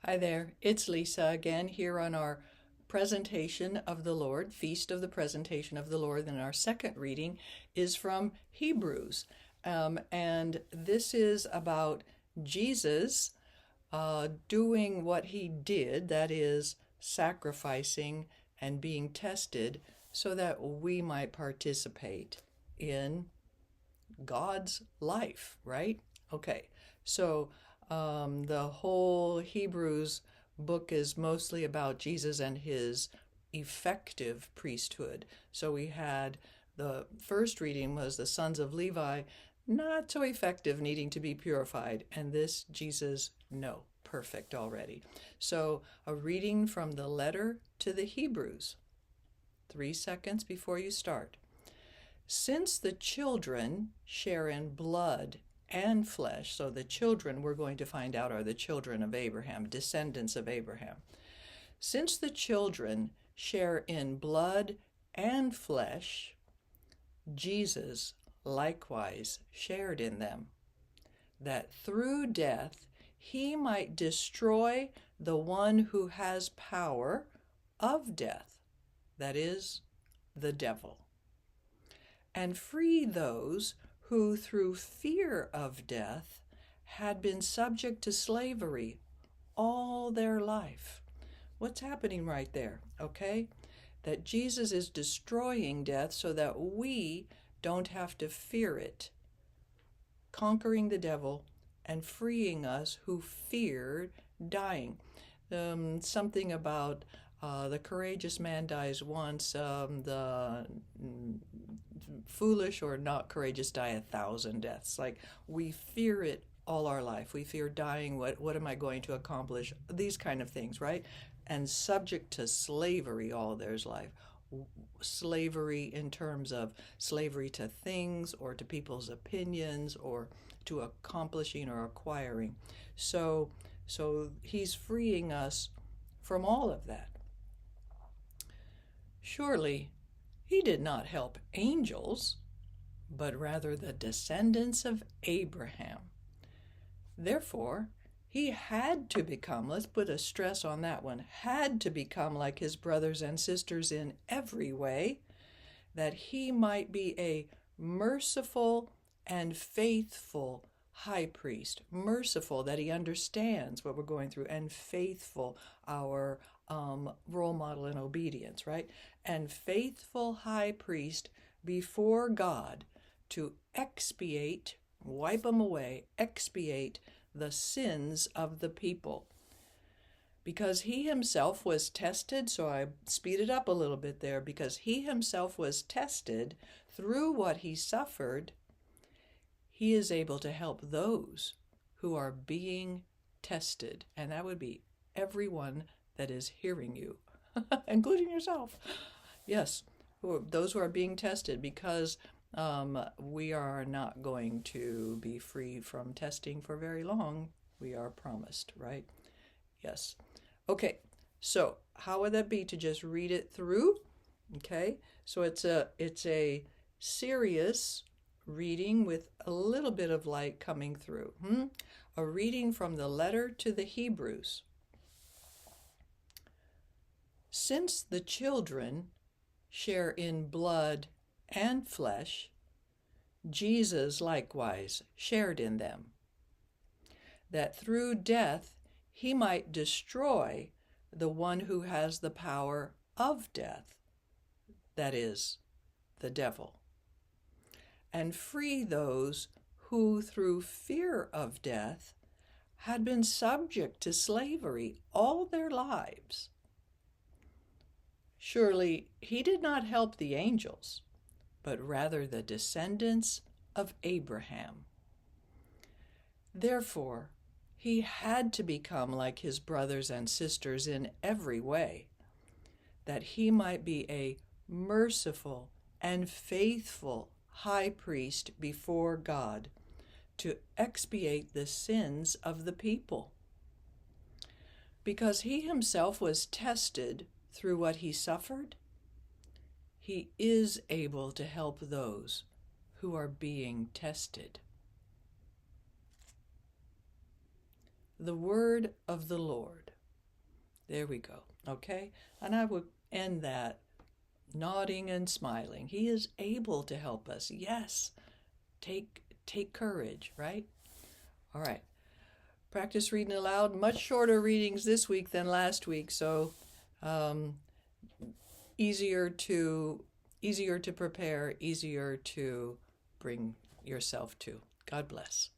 Hi there, it's Lisa again here on our presentation of the Lord, Feast of the Presentation of the Lord. And our second reading is from Hebrews. And this is about Jesus doing what he did, that is, sacrificing and being tested so that we might participate in God's life, right? Okay, so the whole Hebrews book is mostly about Jesus and his effective priesthood. So we had the first reading was the sons of Levi, not so effective, needing to be purified, and this Jesus, no, perfect already. So a reading from the letter to the Hebrews, 3 seconds before you start. Since the children share in blood and flesh, so the children we're going to find out are the children of Abraham, descendants of Abraham. Since the children share in blood and flesh, Jesus likewise shared in them, that through death he might destroy the one who has power of death, that is, the devil, and free those who through fear of death had been subject to slavery all their life. What's happening right there? Okay? That Jesus is destroying death so that we don't have to fear it, conquering the devil and freeing us who feared dying. Something about the courageous man dies once, the foolish or not courageous die 1,000 deaths. Like, we fear it all our life. We fear dying. What am I going to accomplish? These kind of things, right? And subject to slavery all their life. Slavery in terms of slavery to things or to people's opinions or to accomplishing or acquiring. So he's freeing us from all of that. Surely he did not help angels, but rather the descendants of Abraham. Therefore, he had to become, let's put a stress on that one, had to become like his brothers and sisters in every way, that he might be a merciful and faithful high priest. Merciful, that he understands what we're going through, and faithful, our role model in obedience, right? And faithful high priest before God to expiate, wipe them away, expiate the sins of the people. Because he himself was tested, so I speeded up a little bit there, because he himself was tested through what he suffered, he is able to help those who are being tested. And that would be everyone that is hearing you, including yourself. Yes, those who are being tested, because we are not going to be free from testing for very long. We are promised, right? Yes. Okay, so how would that be to just read it through? Okay, so it's a serious reading with a little bit of light coming through. A reading from the letter to the Hebrews. Since the children share in blood and flesh, Jesus likewise shared in them, that through death he might destroy the one who has the power of death, that is, the devil, and free those who through fear of death had been subject to slavery all their lives. Surely he did not help the angels, but rather the descendants of Abraham. Therefore, he had to become like his brothers and sisters in every way, that he might be a merciful and faithful high priest before God to expiate the sins of the people. Because he himself was tested through what he suffered, he is able to help those who are being tested. The word of the Lord. There we go. Okay? And I would end that nodding and smiling. He is able to help us. Yes. Take courage, right? All right. Practice reading aloud. Much shorter readings this week than last week, so um, easier to prepare, easier to bring yourself to. God bless.